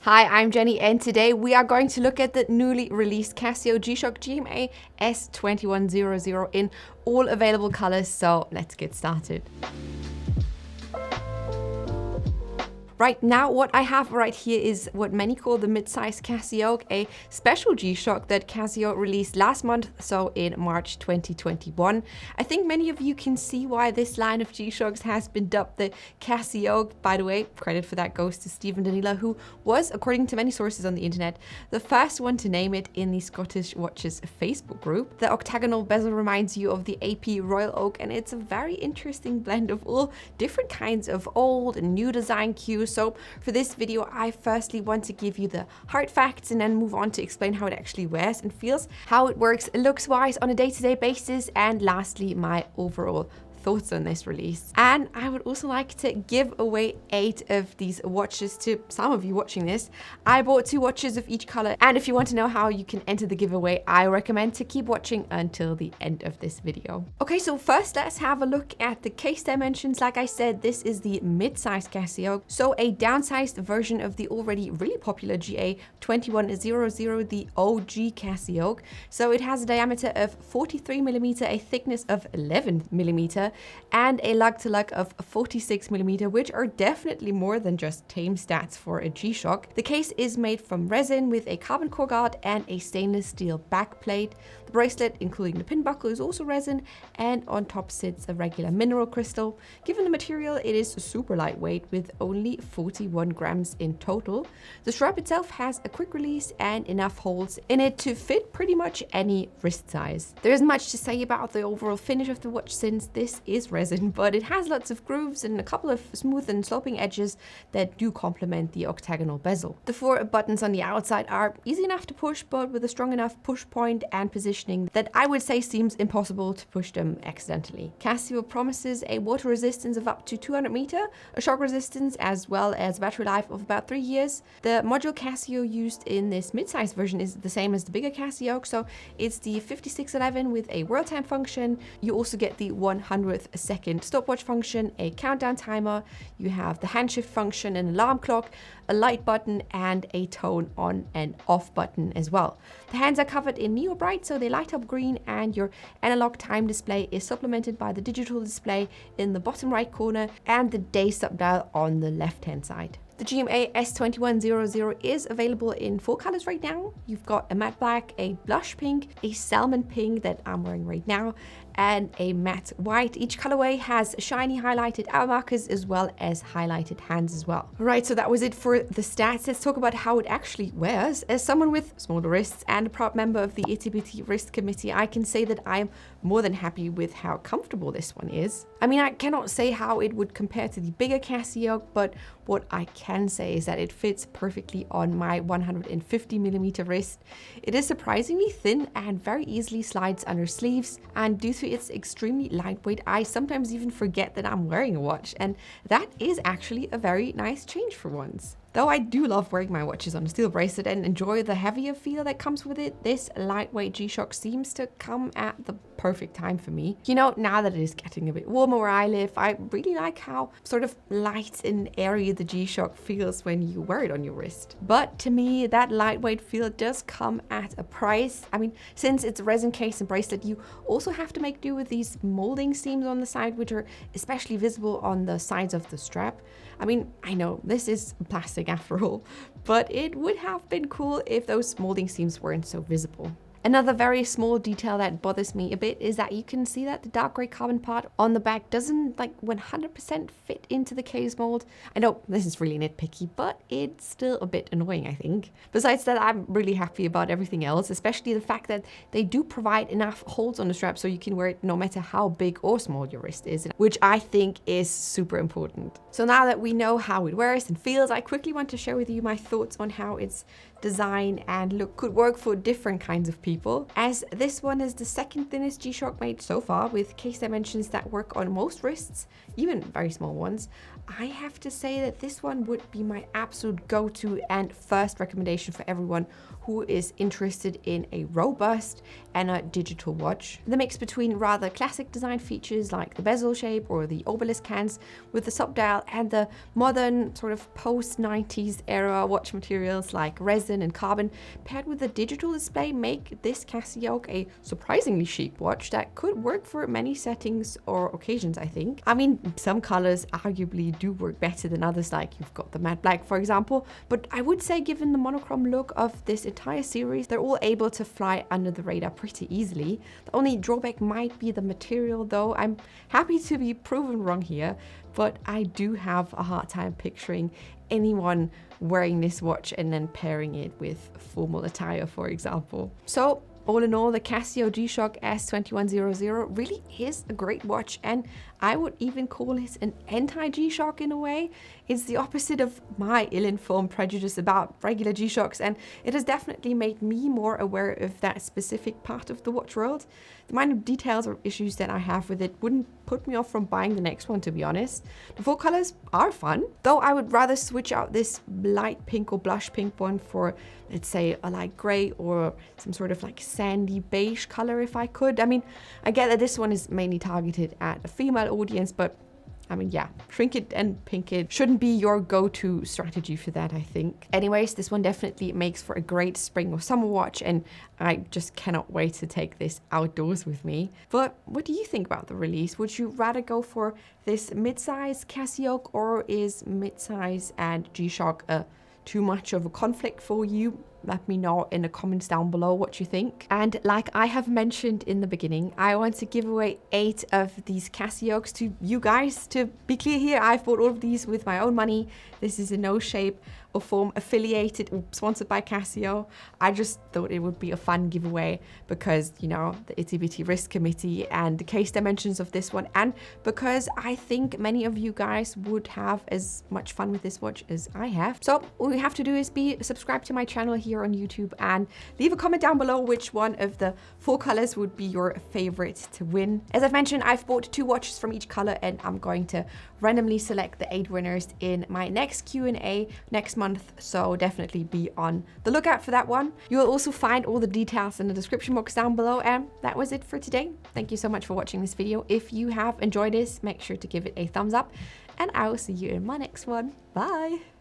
Hi, I'm Jenny, and today we are going to look at the newly released Casio G-Shock GMA-S2100 in all available colors, so let's get started. Right now, what I have right here is what many call the midsize CasioOak, a special G-Shock that Casio released last month, so in March 2021. I think many of you can see why this line of G-Shocks has been dubbed the CasioOak. By the way, credit for that goes to Stephen Danila, who was, according to many sources on the internet, the first one to name it in the Scottish Watches Facebook group. The octagonal bezel reminds you of the AP Royal Oak, and it's a very interesting blend of all different kinds of old and new design cues. So for this video, I firstly want to give you the hard facts and then move on to explain how it actually wears and feels, how it works looks-wise on a day-to-day basis, and lastly, my overall thoughts on this release. And I would also like to give away 8 of these watches to some of you watching this. I bought 2 watches of each color, and if you want to know how you can enter the giveaway, I recommend to keep watching until the end of this video. Okay, so first let's have a look at the case dimensions. Like I said, this is the mid-size Casio, so a downsized version of the already really popular GA-2100, the OG CasioOak. So it has a diameter of 43mm, a thickness of 11mm, and a lug-to-lug of 46mm, which are definitely more than just tame stats for a G-Shock. The case is made from resin with a carbon core guard and a stainless steel backplate. The bracelet, including the pin buckle, is also resin, and on top sits a regular mineral crystal. Given the material, it is super lightweight with only 41 grams in total. The strap itself has a quick release and enough holes in it to fit pretty much any wrist size. There isn't much to say about the overall finish of the watch since this is resin, but it has lots of grooves and a couple of smooth and sloping edges that do complement the octagonal bezel. The 4 buttons on the outside are easy enough to push, but with a strong enough push point and positioning that I would say seems impossible to push them accidentally. Casio promises a water resistance of up to 200 meters, a shock resistance, as well as battery life of about 3 years. The module Casio used in this midsize version is the same as the bigger CasioOak, so it's the 5611 with a world time function. You also get the 100th second stopwatch function, a countdown timer, you have the hand shift function, an alarm clock, a light button, and a tone on and off button as well. The hands are covered in neo bright, so they light up green, and your analog time display is supplemented by the digital display in the bottom right corner and the day subdial on the left hand side. The GMA-S2100 is available in 4 colors right now. You've got a matte black, a blush pink, a salmon pink that I'm wearing right now, and a matte white. Each colorway has shiny highlighted hour markers as well as highlighted hands as well. Right, so that was it for the stats. Let's talk about how it actually wears. As someone with smaller wrists and a proud member of the Itty wrist committee, I can say that I am more than happy with how comfortable this one is. I mean, I cannot say how it would compare to the bigger CasioOak, but what I can say is that it fits perfectly on my 150mm wrist. It is surprisingly thin and very easily slides under sleeves, and due to its extremely lightweight, I sometimes even forget that I'm wearing a watch, and that is actually a very nice change for once. Though I do love wearing my watches on a steel bracelet and enjoy the heavier feel that comes with it, this lightweight G-Shock seems to come at the perfect time for me. You know, now that it is getting a bit warmer where I live, I really like how sort of light and airy the G-Shock feels when you wear it on your wrist. But to me, that lightweight feel does come at a price. I mean, since it's a resin case and bracelet, you also have to make do with these molding seams on the side, which are especially visible on the sides of the strap. I mean, I know this is plastic after all, but it would have been cool if those molding seams weren't so visible. Another very small detail that bothers me a bit is that you can see that the dark gray carbon part on the back doesn't like 100% fit into the case mold. I know this is really nitpicky, but it's still a bit annoying, I think. Besides that, I'm really happy about everything else, especially the fact that they do provide enough holes on the strap so you can wear it no matter how big or small your wrist is, which I think is super important. So now that we know how it wears and feels, I quickly want to share with you my thoughts on how its design and look could work for different kinds of people. people, as this one is the second thinnest G-Shock made so far, with case dimensions that work on most wrists, even very small ones. I have to say that this one would be my absolute go-to and first recommendation for everyone who is interested in a robust and a digital watch. The mix between rather classic design features like the bezel shape or the obelisk hands with the subdial and the modern sort of post-90s era watch materials like resin and carbon paired with a digital display make this CasioOak a surprisingly chic watch that could work for many settings or occasions, I think. I mean, some colors arguably do work better than others, like you've got the matte black, for example, but I would say given the monochrome look of this entire series, they're all able to fly under the radar pretty easily. The only drawback might be the material, though. I'm happy to be proven wrong here, but I do have a hard time picturing anyone wearing this watch and then pairing it with formal attire, for example. So all in all, the Casio G-Shock S2100 really is a great watch, and I would even call it an anti-G-Shock in a way. It's the opposite of my ill-informed prejudice about regular G-Shocks, and it has definitely made me more aware of that specific part of the watch world. The minor details or issues that I have with it wouldn't put me off from buying the next one, to be honest. The full colors are fun, though I would rather switch out this light pink or blush pink one for, let's say, a light gray or some sort of like sandy beige color if I could. I mean, I get that this one is mainly targeted at a female audience, but I mean, yeah, shrink it and pink it shouldn't be your go-to strategy for that, I think. Anyways, this one definitely makes for a great spring or summer watch, and I just cannot wait to take this outdoors with me. But what do you think about the release? Would you rather go for this midsize CasioOak, or is midsize and G-Shock too much of a conflict for you? Let me know in the comments down below what you think. And like I have mentioned in the beginning, I want to give away 8 of these CasioOaks to you guys. To be clear here, I've bought all of these with my own money. This is in no shape or form affiliated or sponsored by Casio. I just thought it would be a fun giveaway because, you know, the Itty Bitty Risk Committee and the case dimensions of this one, and because I think many of you guys would have as much fun with this watch as I have. So all you have to do is be subscribed to my channel here on YouTube and leave a comment down below which one of the 4 colors would be your favorite to win. As I've mentioned, I've bought 2 watches from each color, and I'm going to randomly select the 8 winners in my next Q&A next month, so definitely be on the lookout for that one. You will also find all the details in the description box down below, and that was it for today. Thank you so much for watching this video. If you have enjoyed this, make sure to give it a thumbs up, and I will see you in my next one. Bye!